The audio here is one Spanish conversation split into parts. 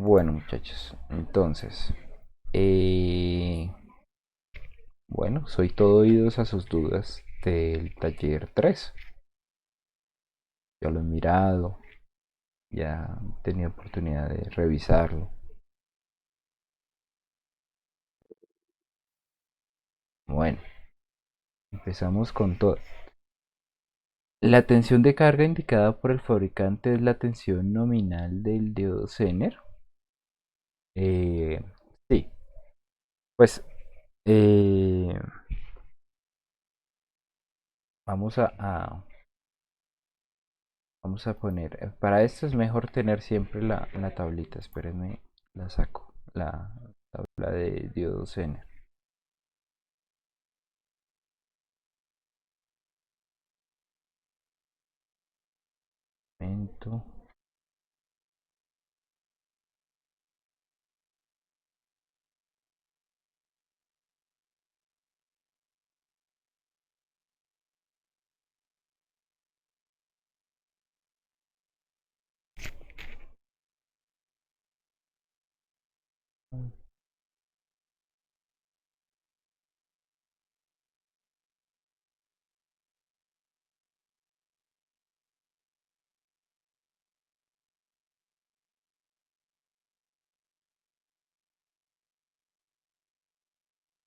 Bueno, muchachos, entonces, eh, bueno, soy todo oídos a sus dudas del taller 3. Yo lo he mirado, ya he tenido oportunidad de revisarlo. Bueno, empezamos con todo. La tensión de carga indicada por el fabricante es la tensión nominal del diodo Zener. Eh, sí, pues eh, vamos vamos a poner, para esto es mejor tener siempre la tablita, espérenme, la saco, la tabla de diodo Zener. Momento,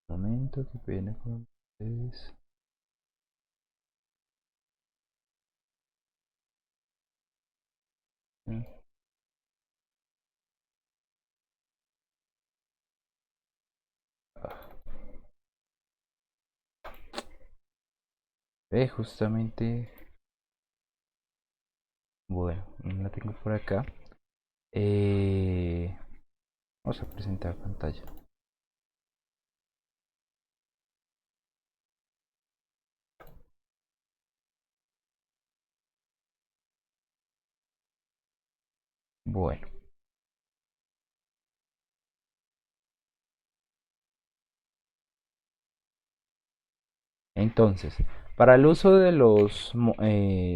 momento que viene con ustedes. Justamente, bueno, la tengo por acá. Eh, Vamos a presentar pantalla. Bueno, entonces, para el uso de los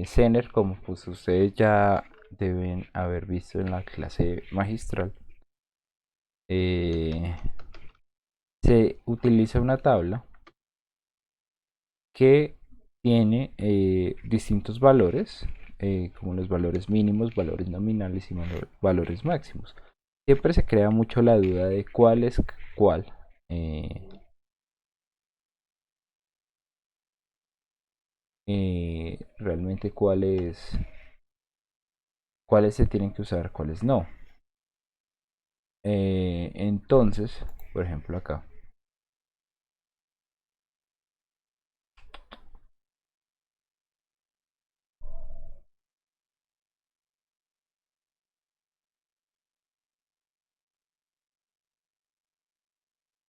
Zener, como pues ustedes ya deben haber visto en la clase magistral, eh, se utiliza una tabla que tiene distintos valores, como los valores mínimos, valores nominales y valores máximos. Siempre se crea mucho la duda de cuál es cuál. eh, Realmente cuáles se tienen que usar, cuáles no. Entonces, por ejemplo acá,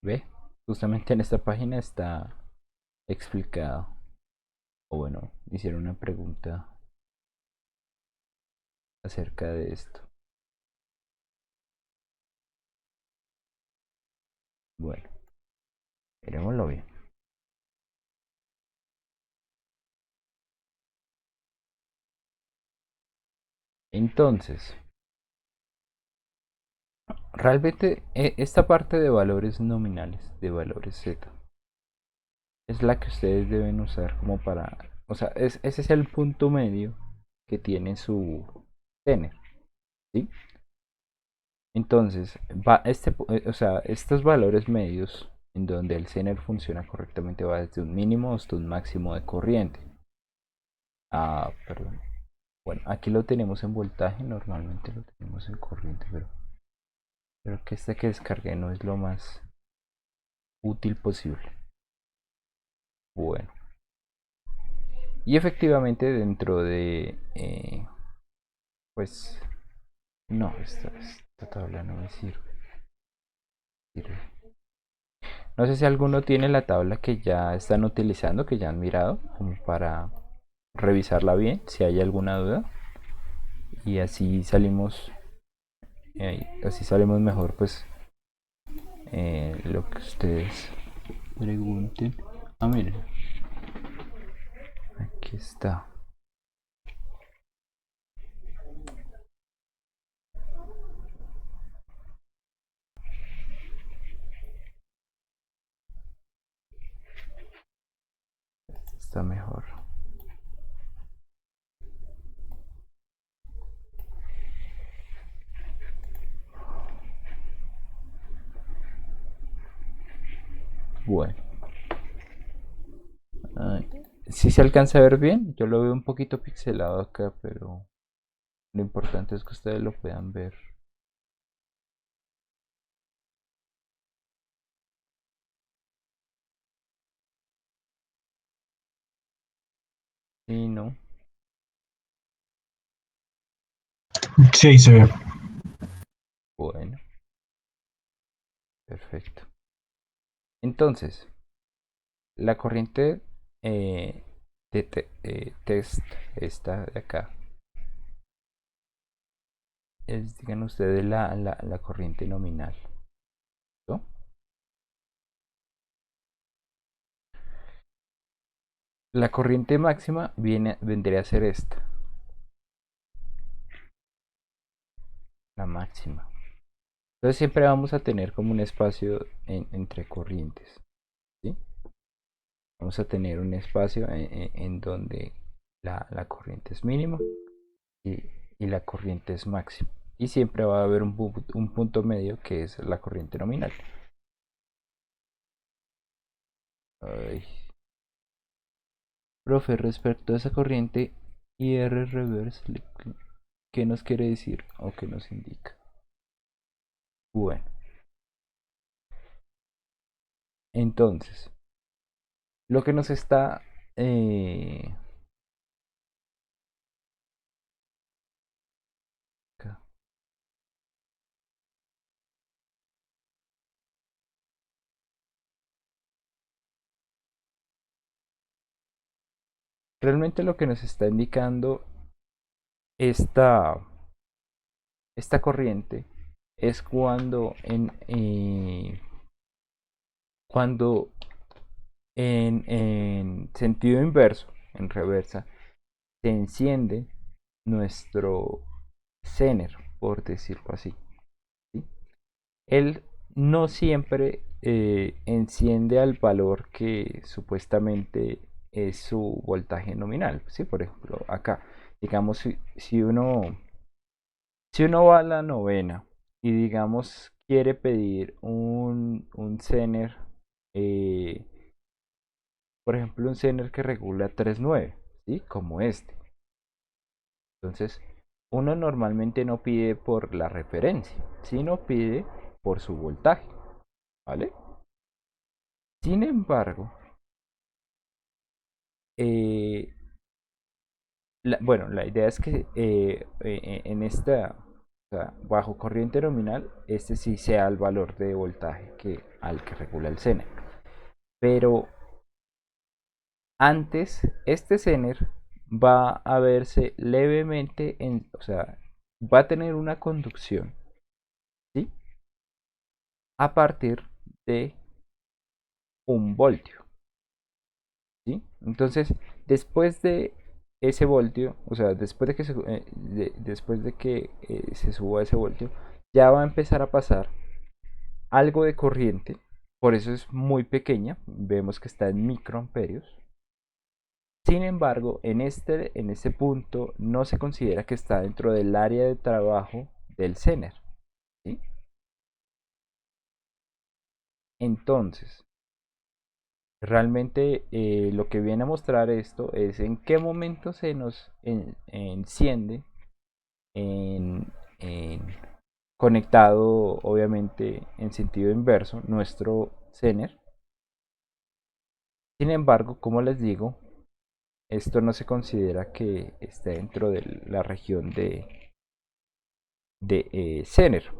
ve, justamente en esta página está explicado, o bueno, hicieron una pregunta acerca de esto. Bueno, miremoslo bien. Entonces, realmente esta parte de valores nominales, de valores Z, es la que ustedes deben usar como para, o sea, ese es el punto medio que tiene su Zener, ¿sí? Entonces, o sea, estos valores medios en donde el Zener funciona correctamente va desde un mínimo hasta un máximo de corriente. Ah, perdón. Bueno, aquí lo tenemos en voltaje, normalmente lo tenemos en corriente, pero que este que descargué no es lo más útil posible. Bueno, y efectivamente dentro de, pues, no, esta tabla no me sirve. No sé si alguno tiene la tabla que ya están utilizando, que ya han mirado, como para revisarla bien, si hay alguna duda. Y así salimos mejor, pues, lo que ustedes pregunten. Ah, miren, aquí está. está mejor. Bueno, si se alcanza a ver bien, yo lo veo un poquito pixelado acá, pero lo importante es que ustedes lo puedan ver. Y no, Sí, ahí se ve. bueno, perfecto. Entonces, la corriente test, esta de acá, es, digan ustedes, la corriente nominal, ¿no? La corriente máxima vendría a ser esta, la máxima. Entonces siempre vamos a tener como un espacio entre corrientes, ¿sí? Vamos a tener un espacio en donde la corriente es mínima y, y la corriente es máxima. Y siempre va a haber un punto medio que es la corriente nominal. Ay. Profe, respecto a esa corriente IR reverse, ¿qué nos quiere decir o qué nos indica? Bueno, entonces, lo que nos está acá. Realmente lo que nos está indicando esta, esta corriente es cuando en sentido inverso, en reversa, se enciende nuestro zener, por decirlo así. ¿Sí? Él no siempre enciende al valor que supuestamente es su voltaje nominal. ¿Sí? Por ejemplo, acá, digamos, si uno va a la novena y digamos quiere pedir un zener, eh, por ejemplo, un zener que regula 3.9, ¿sí? Como este. Entonces, uno normalmente no pide por la referencia, sino pide por su voltaje, ¿vale? Sin embargo, eh, bueno, la idea es que en esta, o sea, bajo corriente nominal, este sí sea el valor de voltaje al que regula el zener. Pero antes, este zener va a verse levemente, o sea, va a tener una conducción, ¿sí? A partir de 1 voltio, ¿sí? Entonces, después de ese voltio, o sea, después de que se suba ese voltio, ya va a empezar a pasar algo de corriente, por eso es muy pequeña, vemos que está en microamperios. Sin embargo, en este punto no se considera que está dentro del área de trabajo del Zener, ¿sí? Entonces, realmente lo que viene a mostrar esto es en qué momento se nos enciende en, en conectado obviamente en sentido inverso nuestro Zener. Sin embargo, como les digo, esto no se considera que esté dentro de la región de Zener,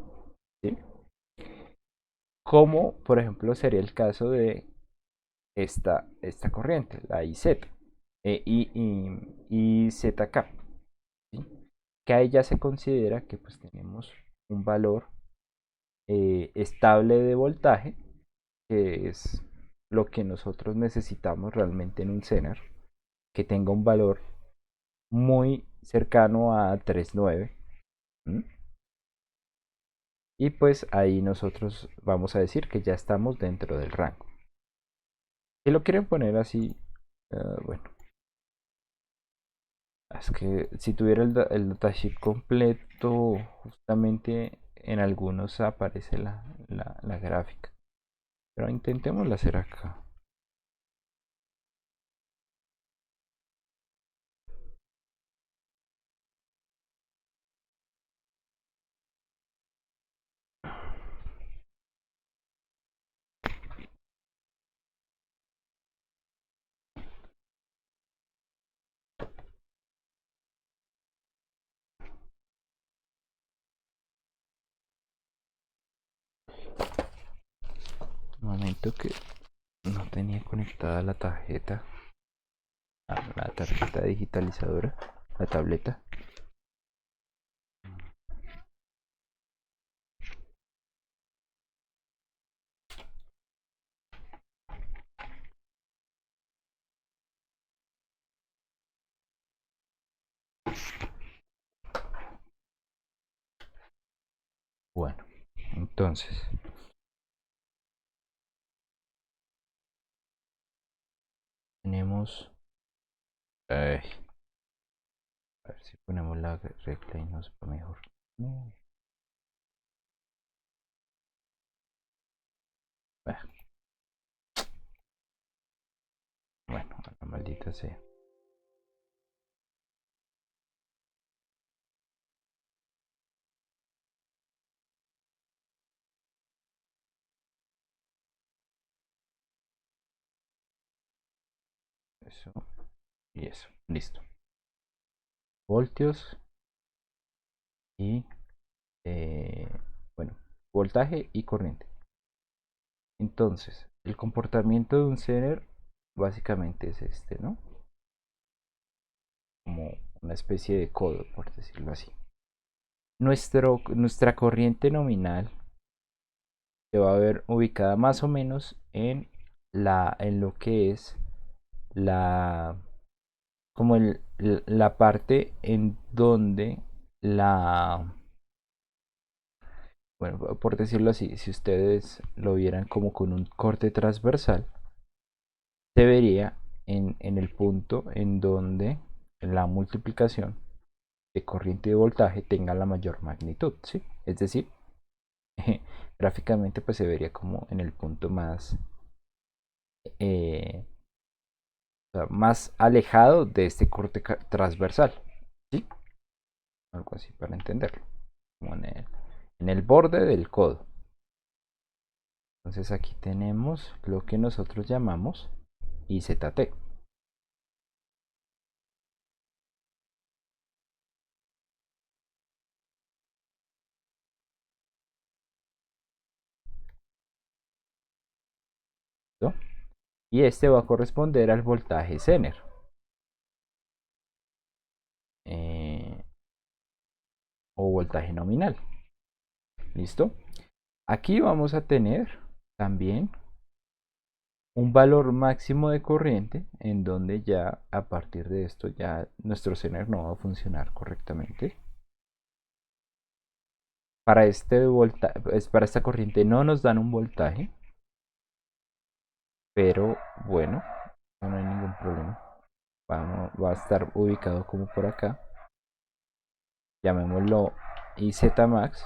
¿sí? Como por ejemplo sería el caso de esta corriente, la IZ, IZK, ¿sí? Que ahí ya se considera que pues tenemos un valor estable de voltaje, que es lo que nosotros necesitamos realmente en un Zener, que tenga un valor muy cercano a 3.9. ¿Mm? Y pues ahí nosotros vamos a decir que ya estamos dentro del rango. Si lo quieren poner así Bueno, es que si tuviera el datasheet completo, justamente en algunos aparece la gráfica. Pero intentémoslo hacer acá. Un momento que no tenía conectada la tarjeta a la tarjeta digitalizadora, la tableta. Bueno, entonces tenemos... ay, a ver si ponemos la regla y nos va mejor. No, bueno, la maldita sea. Eso y eso. Listo. Voltios y eh, bueno, voltaje y corriente. Entonces, el comportamiento de un zener básicamente es este, ¿no? Como una especie de codo, por decirlo así. Nuestra corriente nominal se va a ver ubicada más o menos en lo que es la, como la parte en donde la, bueno, por decirlo así, si ustedes lo vieran como con un corte transversal, se vería en el punto en donde la multiplicación de corriente y de voltaje tenga la mayor magnitud, ¿sí? Es decir, gráficamente pues se vería como en el punto eh, o sea, más alejado de este corte transversal, ¿sí? Algo así para entenderlo, como en el borde del codo. Entonces aquí tenemos lo que nosotros llamamos IZT. ¿No? Y este va a corresponder al voltaje Zener. Eh, o voltaje nominal. ¿Listo? Aquí vamos a tener también un valor máximo de corriente en donde ya a partir de esto ya nuestro Zener no va a funcionar correctamente. Para esta corriente no nos dan un voltaje, pero bueno, no hay ningún problema. Va a estar ubicado como por acá. Llamémoslo IZ max.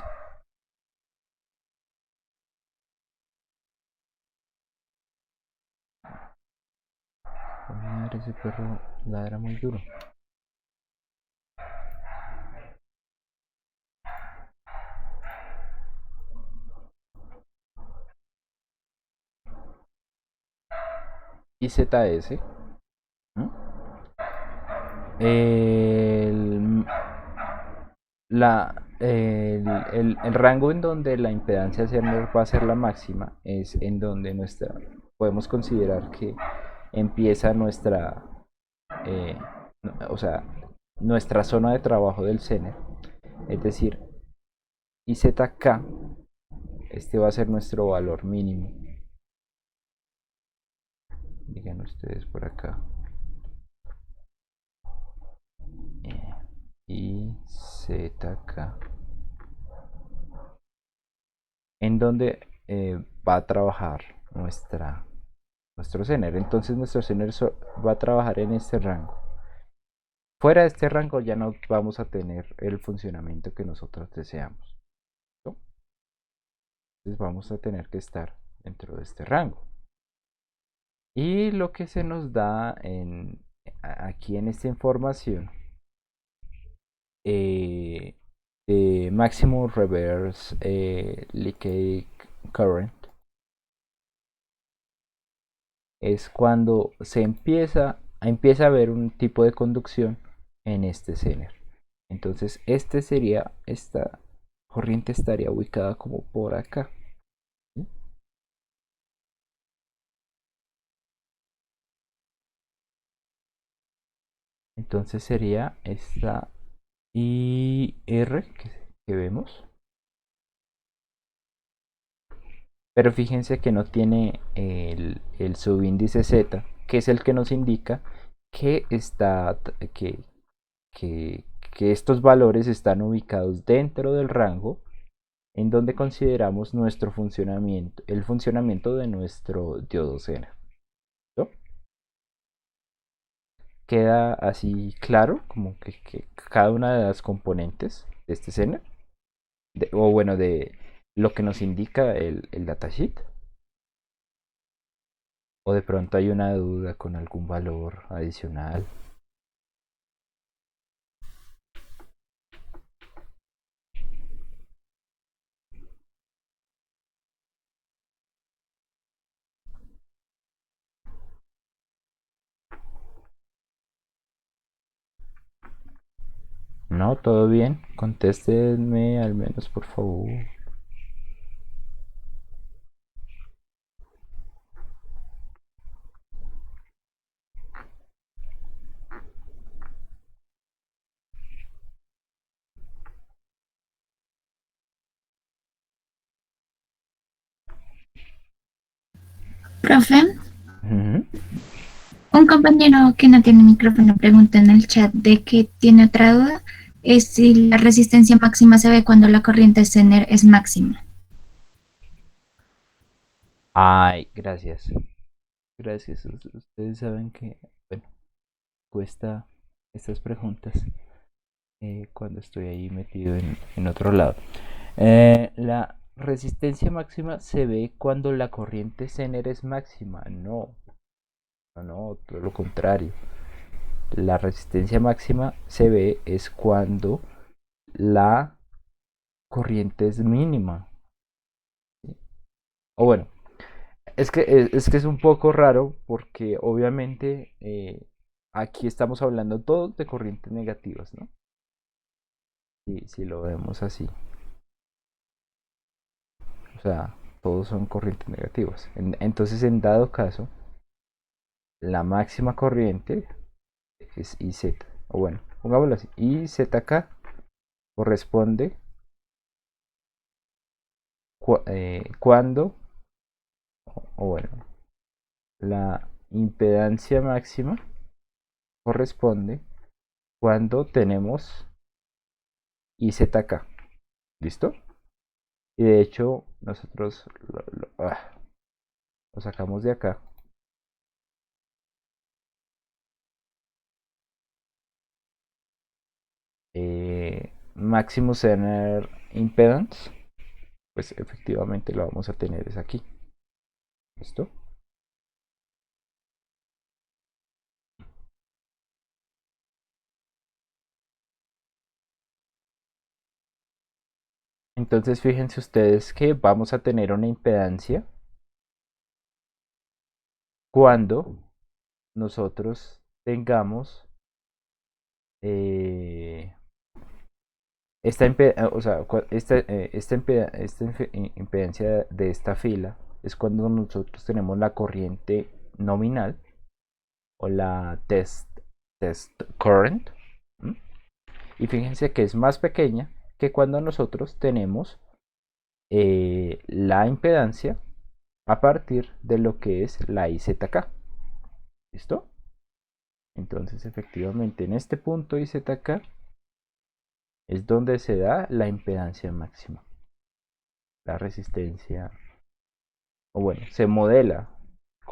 Madre, ese perro ladra muy duro. IZS. ¿No? El, el rango en donde la impedancia va a ser la máxima es en donde podemos considerar que empieza eh, o sea, nuestra zona de trabajo del Zener, es decir, IZK, este va a ser nuestro valor mínimo. Digan ustedes por acá. IZK. En donde va a trabajar nuestro Zener. Entonces nuestro Zener va a trabajar en este rango. Fuera de este rango ya no vamos a tener el funcionamiento que nosotros deseamos, ¿no? Entonces vamos a tener que estar dentro de este rango. Y lo que se nos da aquí en esta información, eh, de máximo reverse leakage current, es cuando empieza a haber un tipo de conducción en este Zener. Entonces esta corriente estaría ubicada como por acá, ¿sí? Entonces sería esta IR que vemos. Pero fíjense que no tiene el subíndice Z, que es el que nos indica que, que, que estos valores están ubicados dentro del rango en donde consideramos nuestro funcionamiento, el funcionamiento de nuestro diodo Zener, ¿no? Queda así claro como que cada una de las componentes de este Zener, o bueno, de lo que nos indica el datasheet. O de pronto hay una duda con algún valor adicional. No, todo bien. Contéstenme al menos, por favor. Profe, Ujú. un compañero que no tiene micrófono pregunta en el chat de que tiene otra duda, es si la resistencia máxima se ve cuando la corriente Zener es máxima. Ay, gracias. Gracias. Ustedes saben que, bueno, cuesta estas preguntas cuando estoy ahí metido en otro lado. La resistencia máxima se ve cuando la corriente Zener es máxima. No, no, no, todo lo contrario. La resistencia máxima se ve es cuando la corriente es mínima. ¿Sí? O bueno, es que es un poco raro porque obviamente aquí estamos hablando todos de corrientes negativas, ¿no? Si lo vemos así. O sea, todos son corrientes negativas. Entonces, en dado caso, la máxima corriente es IZ. O bueno, pongámoslo así. IZK corresponde cuando, o bueno, la impedancia máxima corresponde cuando tenemos IZK. ¿Listo? Y de hecho, nosotros lo sacamos de acá. Máximo Zener Impedance, pues efectivamente lo vamos a tener es aquí. ¿Listo? Entonces fíjense ustedes que vamos a tener una impedancia cuando nosotros tengamos eh, o sea, impedancia de esta fila es cuando nosotros tenemos la corriente nominal o la test current. ¿M? Y fíjense que es más pequeña que cuando nosotros tenemos la impedancia a partir de lo que es la IZK. ¿Listo? Entonces, efectivamente, en este punto IZK es donde se da la impedancia máxima, la resistencia, o bueno, se modela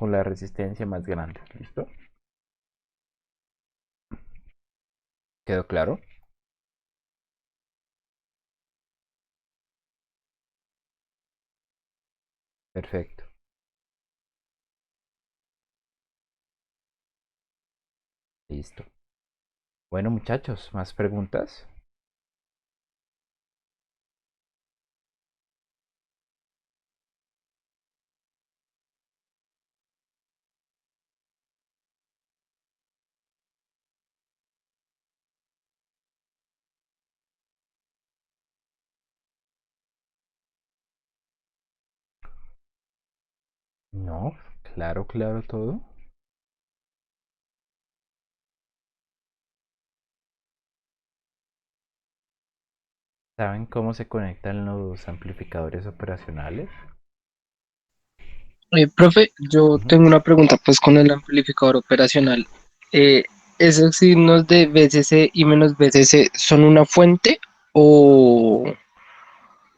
con la resistencia más grande. ¿Listo? ¿Quedó claro? Perfecto. Listo. Bueno, muchachos, ¿más preguntas? No, claro, claro todo. ¿Saben cómo se conectan los amplificadores operacionales? Profe, yo Ujú. tengo una pregunta pues con el amplificador operacional. Eh, ¿Esos signos de VCC y menos VCC son una fuente o,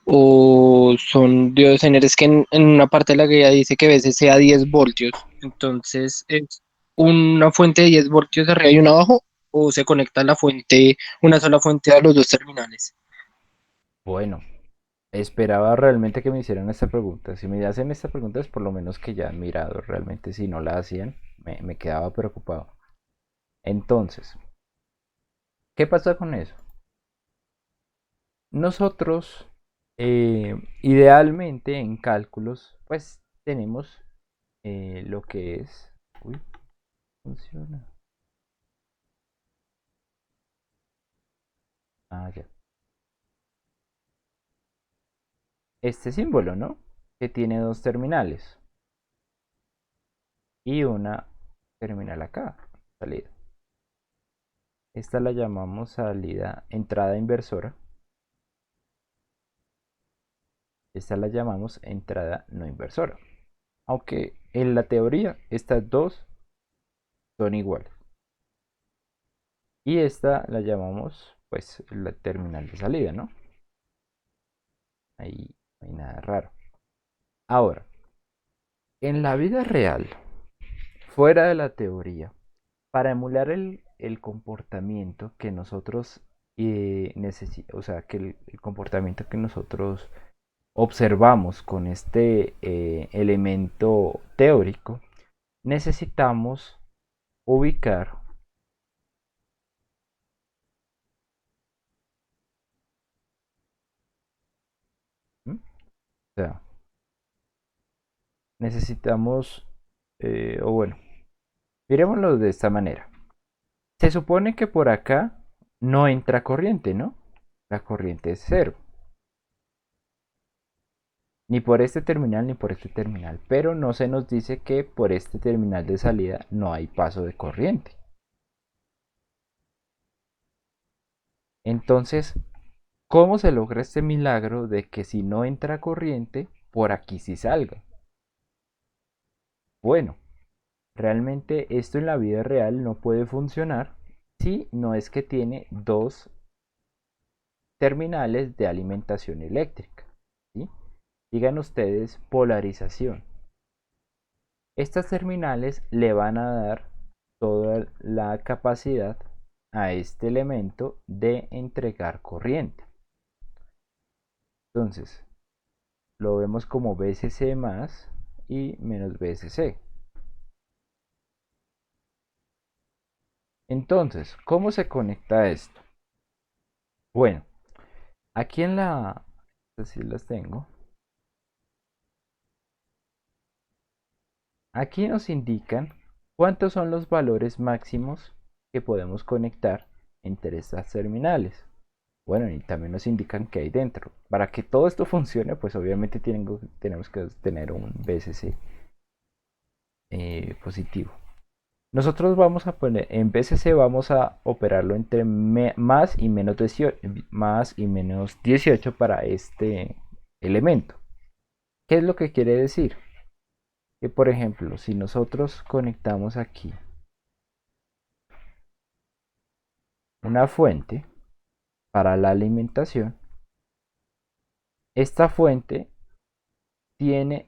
o son diodos generales que en una parte de la guía dice que VCC a 10 voltios? Entonces, ¿es una fuente de 10 voltios arriba y una abajo o se conecta la fuente, una sola fuente a los dos terminales? Bueno, esperaba realmente que me hicieran esta pregunta. Si me hacen esta pregunta es por lo menos que ya han mirado. Realmente si no la hacían, me quedaba preocupado. Entonces, ¿qué pasa con eso? Nosotros, idealmente en cálculos, pues tenemos lo que es... Uy, funciona. Ah, ya. Este símbolo, ¿no? Que tiene dos terminales y una terminal acá, salida. Esta la llamamos salida, entrada inversora. Esta la llamamos entrada no inversora. Aunque en la teoría estas dos son iguales. Y esta la llamamos pues la terminal de salida, ¿no? Ahí no hay nada raro. Ahora, en la vida real, fuera de la teoría, para emular el comportamiento que nosotros o sea, que el comportamiento que nosotros observamos con este elemento teórico, necesitamos ubicar, ¿m? O sea, necesitamos, o bueno, miremoslo de esta manera. Se supone que por acá no entra corriente, ¿no? La corriente es cero. Ni por este terminal ni por este terminal. Pero no se nos dice que por este terminal de salida no hay paso de corriente. Entonces, ¿cómo se logra este milagro de que si no entra corriente, por aquí sí salga? Bueno, realmente esto en la vida real no puede funcionar si no es que tiene dos terminales de alimentación eléctrica, ¿sí? Digan ustedes polarización. Estas terminales le van a dar toda la capacidad a este elemento de entregar corriente. Entonces, lo vemos como VCC más y menos VCC. Entonces, ¿cómo se conecta esto? Bueno, aquí en la... Así las tengo. Aquí nos indican cuántos son los valores máximos que podemos conectar entre estas terminales. Bueno, y también nos indican qué hay dentro. Para que todo esto funcione, pues obviamente tenemos que tener un VCC positivo. Nosotros vamos a poner, en VCC vamos a operarlo entre más y menos 18, más y menos 18 para este elemento. ¿Qué es lo que quiere decir? Que por ejemplo, si nosotros conectamos aquí una fuente para la alimentación, esta fuente tiene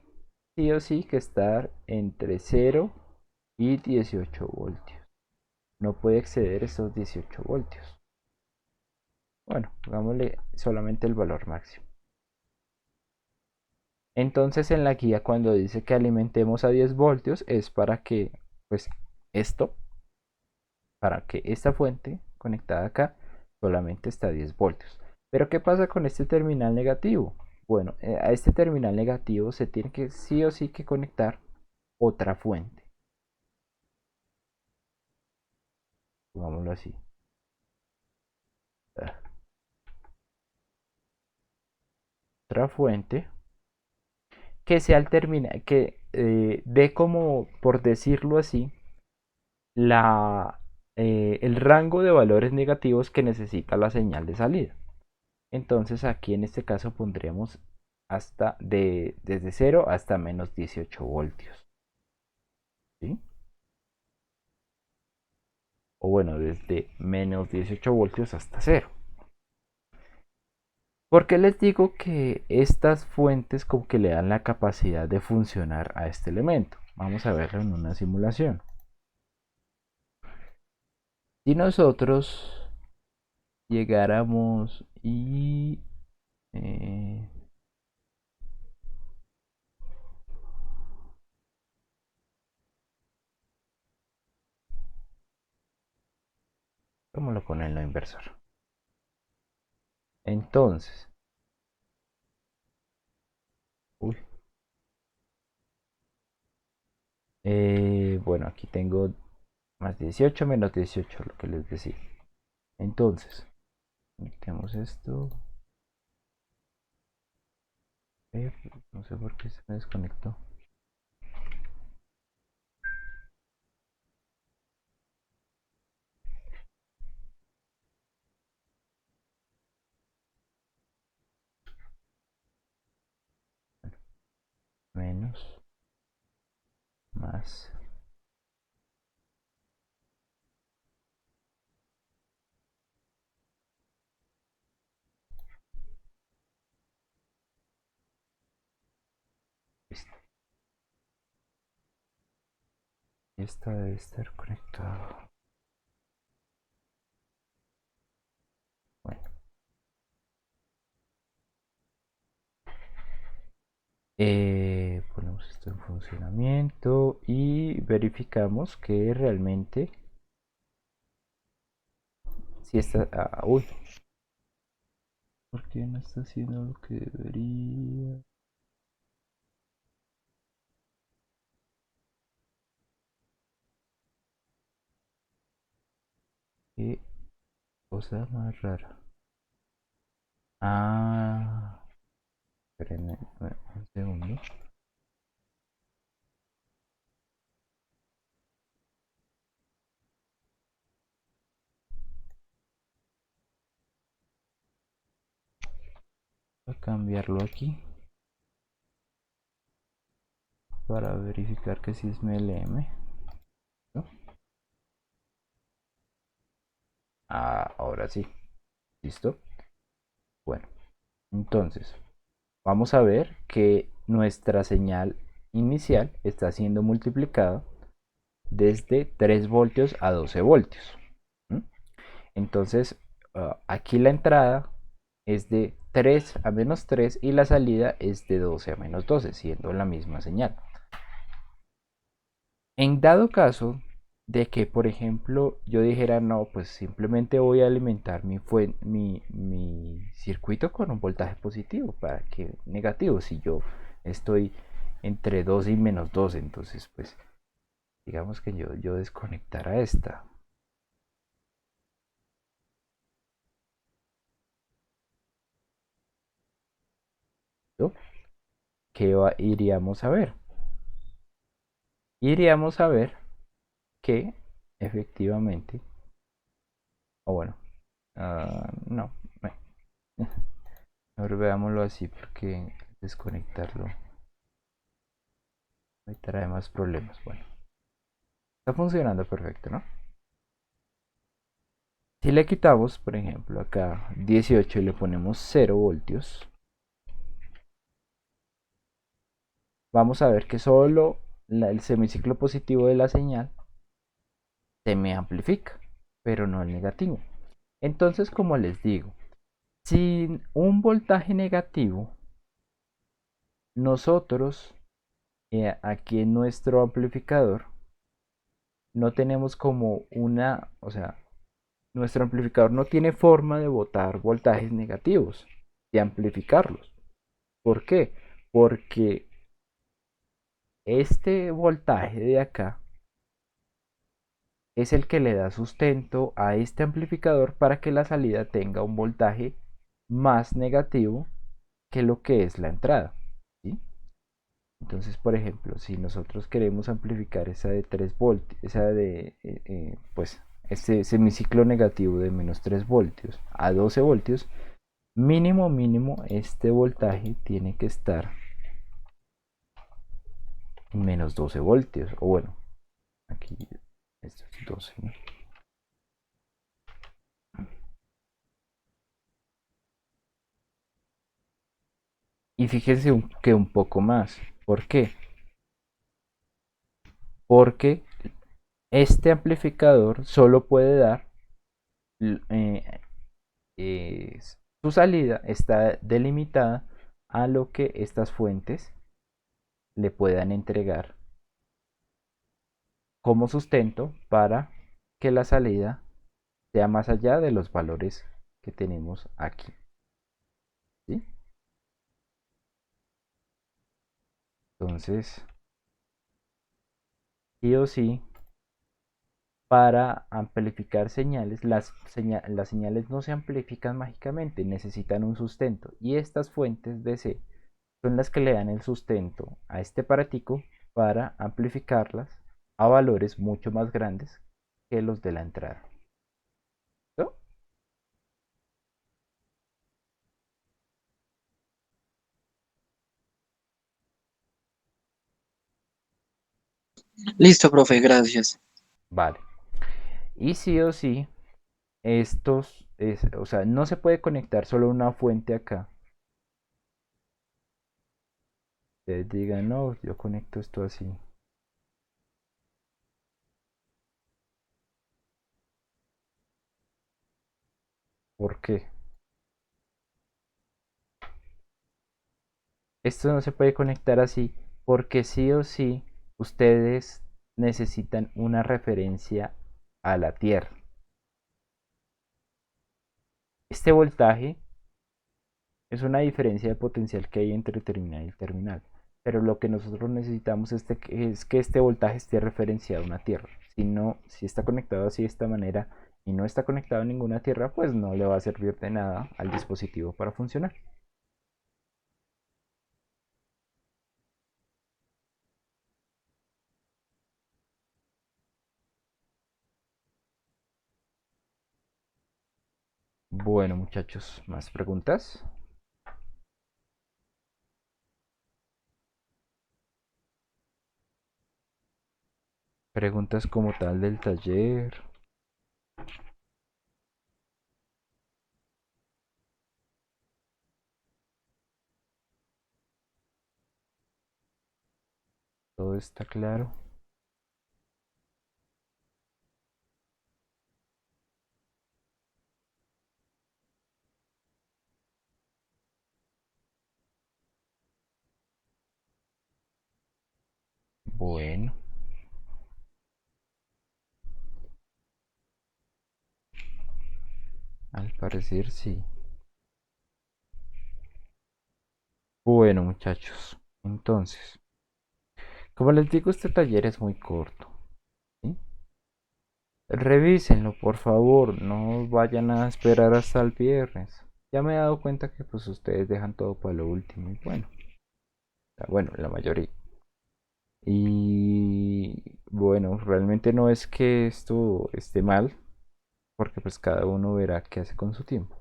sí o sí que estar entre 0 y 18 voltios. No puede exceder esos 18 voltios. Bueno, pongámosle solamente el valor máximo. Entonces en la guía cuando dice que alimentemos a 10 voltios es para que, pues, para que esta fuente conectada acá solamente está a 10 voltios. Pero ¿qué pasa con este terminal negativo? Bueno, a este terminal negativo se tiene que sí o sí que conectar otra fuente. Pongámoslo así. Otra fuente que sea el terminal, que dé como, por decirlo así, el rango de valores negativos que necesita la señal de salida. Entonces aquí en este caso pondríamos desde 0 hasta menos 18 voltios. ¿Sí? O bueno, desde menos 18 voltios hasta 0. ¿Por qué les digo que estas fuentes como que le dan la capacidad de funcionar a este elemento? Vamos a verlo en una simulación. Si nosotros llegáramos y ¿cómo lo pone en lo inversor? Entonces, uy, bueno, aquí tengo más 18 menos 18, lo que les decía. Entonces, metemos esto. No sé por qué se me desconectó. Menos, más. Listo. Esta debe estar conectada. Bueno. Ponemos esto en funcionamiento y verificamos que realmente si está... uy, ¿por qué no está haciendo lo que debería? Qué cosa más rara. Ah, espérenme un segundo. Voy a cambiarlo aquí para verificar que si es MLM. ¿No? Ah, ahora sí. ¿Listo? Bueno, entonces vamos a ver que nuestra señal inicial está siendo multiplicada desde 3 voltios a 12 voltios. ¿Mm? Entonces, aquí la entrada es de 3 a menos 3 y la salida es de 12 a menos 12, siendo la misma señal. En dado caso de que, por ejemplo, yo dijera, no, pues simplemente voy a alimentar mi circuito con un voltaje positivo, para que negativo, si yo estoy entre 12 y menos 12, entonces pues digamos que yo desconectara esta. ¿No? ¿Qué iríamos a ver? Iríamos a ver que efectivamente, o bueno, no, ahora veámoslo así porque desconectarlo me trae más problemas. Bueno, está funcionando perfecto, ¿no? Si le quitamos, por ejemplo, acá 18 y le ponemos 0 voltios, vamos a ver que solo el semiciclo positivo de la señal se me amplifica, pero no el negativo. Entonces, como les digo, sin un voltaje negativo, nosotros aquí en nuestro amplificador no tenemos como una, o sea, nuestro amplificador no tiene forma de botar voltajes negativos, de amplificarlos. ¿Por qué? Porque este voltaje de acá es el que le da sustento a este amplificador para que la salida tenga un voltaje más negativo que lo que es la entrada, ¿sí? Entonces, por ejemplo, si nosotros queremos amplificar esa de 3 voltios, esa de, pues, este semiciclo negativo de menos 3 voltios a 12 voltios, mínimo, este voltaje tiene que estar en menos 12 voltios, o bueno, aquí esto es 12, ¿no? Y fíjense que un poco más. ¿Por qué? Porque este amplificador solo puede dar eh, su salida está delimitada a lo que estas fuentes le puedan entregar como sustento para que la salida sea más allá de los valores que tenemos aquí, ¿sí? Entonces, sí o sí, para amplificar señales, las señales no se amplifican mágicamente, necesitan un sustento. Y estas fuentes de C son las que le dan el sustento a este aparatico para amplificarlas a valores mucho más grandes que los de la entrada. ¿No? Listo, profe, gracias. Vale. Y sí o sí, o sea, no se puede conectar solo una fuente acá. Ustedes digan, no, yo conecto esto así. ¿Por qué? Esto no se puede conectar así porque sí o sí ustedes necesitan una referencia a la Tierra. Este voltaje es una diferencia de potencial que hay entre terminal y terminal. Pero lo que nosotros necesitamos es que este voltaje esté referenciado a una Tierra. Si no, si está conectado así de esta manera y no está conectado a ninguna Tierra, pues no le va a servir de nada al dispositivo para funcionar. Bueno, muchachos, ¿más preguntas? Preguntas como tal del taller. Todo está claro. Bueno, al parecer sí. Bueno, muchachos, entonces, como les digo, este taller es muy corto, ¿sí? Revísenlo, por favor, no vayan a esperar hasta el viernes. Ya me he dado cuenta que pues ustedes dejan todo para lo último y bueno, la mayoría. Y bueno, realmente no es que esto esté mal, porque pues cada uno verá qué hace con su tiempo.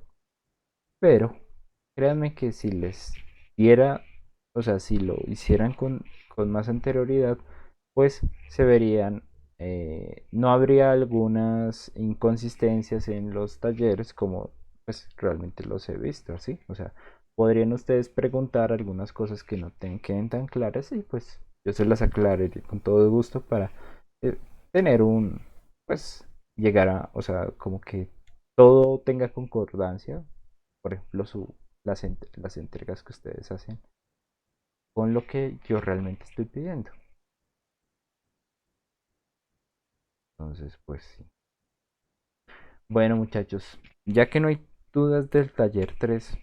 Pero créanme que si les diera, o sea, si lo hicieran con más anterioridad, pues se verían, no habría algunas inconsistencias en los talleres como pues realmente los he visto, ¿sí? O sea, podrían ustedes preguntar algunas cosas que no queden tan claras y pues yo se las aclararé con todo gusto para eh, tener pues llegar a, o sea, como que todo tenga concordancia, por ejemplo, las entregas que ustedes hacen con lo que yo realmente estoy pidiendo. Entonces, pues sí. Bueno, muchachos, ya que no hay dudas del taller 3,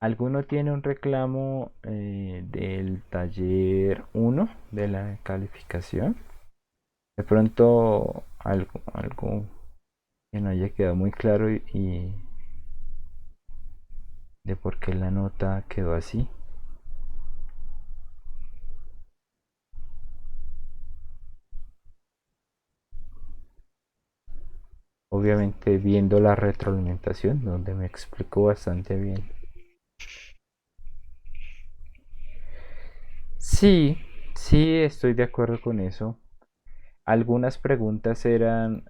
¿alguno tiene un reclamo del taller 1 de la calificación? De pronto algo que no haya quedado muy claro y de por qué la nota quedó así. Obviamente viendo la retroalimentación donde me explicó bastante bien. Sí, sí, estoy de acuerdo con eso. Algunas preguntas eran,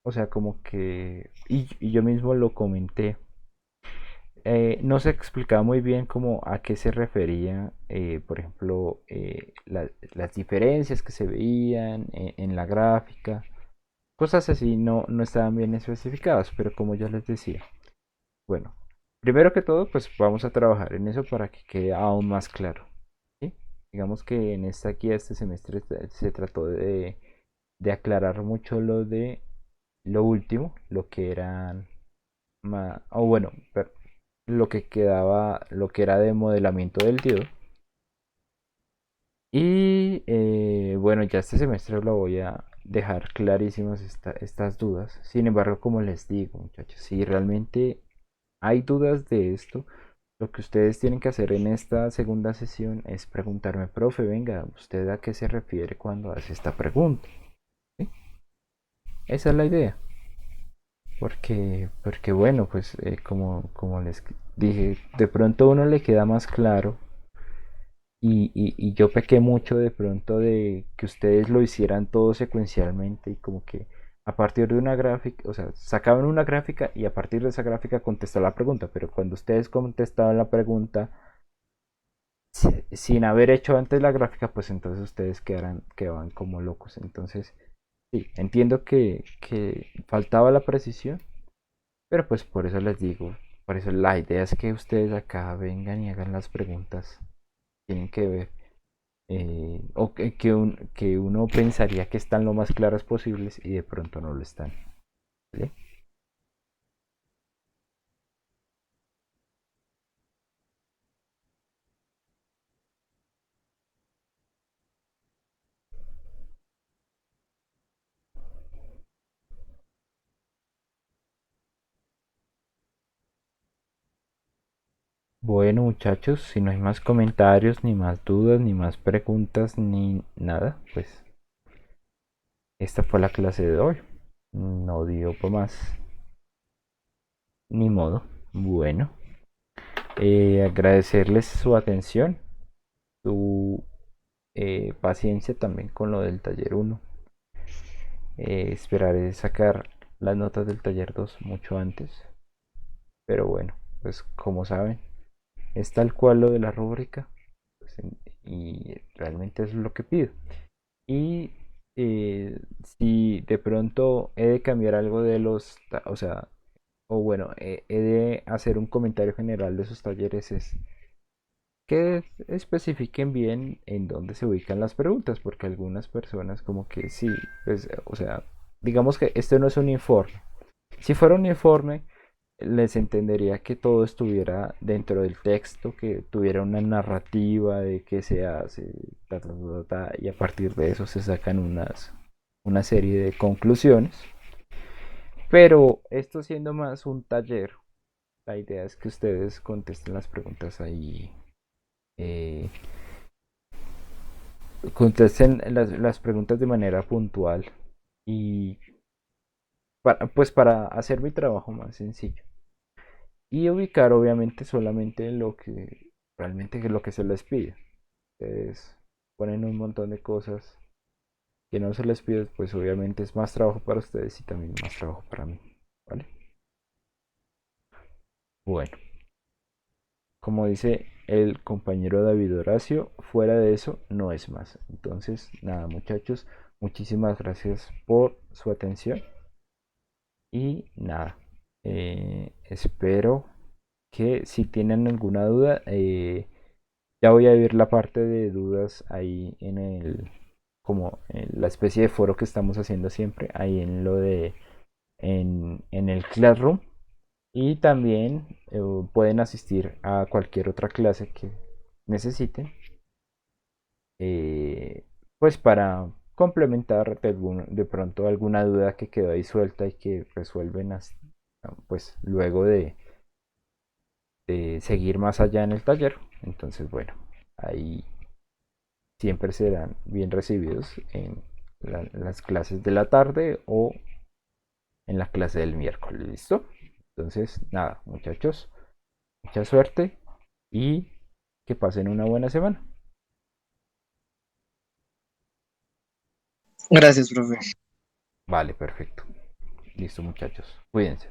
o sea, como que, y yo mismo lo comenté, no se explicaba muy bien como a qué se refería, por ejemplo, las diferencias que se veían en la gráfica, cosas así no estaban bien especificadas, pero como ya les decía, bueno, primero que todo, pues vamos a trabajar en eso para que quede aún más claro, ¿sí? Digamos que en esta guía este semestre se trató de aclarar mucho lo de lo último, lo que eran, o bueno, lo que quedaba, lo que era de modelamiento del diodo. Y bueno, ya este semestre lo voy a dejar clarísimas estas dudas. Sin embargo, como les digo, muchachos, si realmente hay dudas de esto, lo que ustedes tienen que hacer en esta segunda sesión es preguntarme, profe, venga, ¿usted a qué se refiere cuando hace esta pregunta? ¿Sí? Esa es la idea. Porque bueno, pues como les dije, de pronto a uno le queda más claro y yo pequé mucho de pronto de que ustedes lo hicieran todo secuencialmente y como que a partir de una gráfica, o sea, sacaban una gráfica y a partir de esa gráfica contestaban la pregunta, pero cuando ustedes contestaban la pregunta sin haber hecho antes la gráfica, pues entonces ustedes quedaban como locos. Entonces, sí, entiendo que faltaba la precisión, pero pues por eso les digo, por eso la idea es que ustedes acá vengan y hagan las preguntas. Tienen que ver, o que uno pensaría que están lo más claras posibles y de pronto no lo están. ¿Vale? Bueno, muchachos, si no hay más comentarios, ni más dudas, ni más preguntas, ni nada, pues esta fue la clase de hoy. No dio por más. Ni modo. Bueno, agradecerles su atención, su paciencia también con lo del taller 1. Esperaré sacar las notas del taller 2 mucho antes. Pero bueno, pues como saben, es tal cual lo de la rúbrica. Pues, y realmente es lo que pido. Y si de pronto he de cambiar algo de o sea, o bueno, he de hacer un comentario general de esos talleres, es que especifiquen bien en dónde se ubican las preguntas, porque algunas personas como que sí, pues, o sea, digamos que este no es un informe. Si fuera un informe, les entendería que todo estuviera dentro del texto, que tuviera una narrativa de qué se hace, y a partir de eso se sacan una serie de conclusiones. Pero esto siendo más un taller, la idea es que ustedes contesten las preguntas ahí, eh, contesten las preguntas de manera puntual y pues para hacer mi trabajo más sencillo. Y ubicar obviamente solamente lo que realmente es lo que se les pide. Ustedes ponen un montón de cosas que no se les pide, pues obviamente es más trabajo para ustedes y también más trabajo para mí. ¿Vale? Bueno, como dice el compañero David Horacio, fuera de eso no es más. Entonces, nada, muchachos, muchísimas gracias por su atención y nada, espero que si tienen alguna duda, ya voy a ver la parte de dudas ahí en como en la especie de foro que estamos haciendo siempre, ahí en lo de, en el Classroom. Y también pueden asistir a cualquier otra clase que necesiten, eh, pues para complementar de pronto alguna duda que quedó ahí suelta y que resuelven pues luego de seguir más allá en el taller. Entonces, bueno, ahí siempre serán bien recibidos en las clases de la tarde o en la clase del miércoles. ¿Listo? Entonces, nada, muchachos, mucha suerte y que pasen una buena semana. Gracias, profe. Vale, perfecto. Listo, muchachos. Cuídense.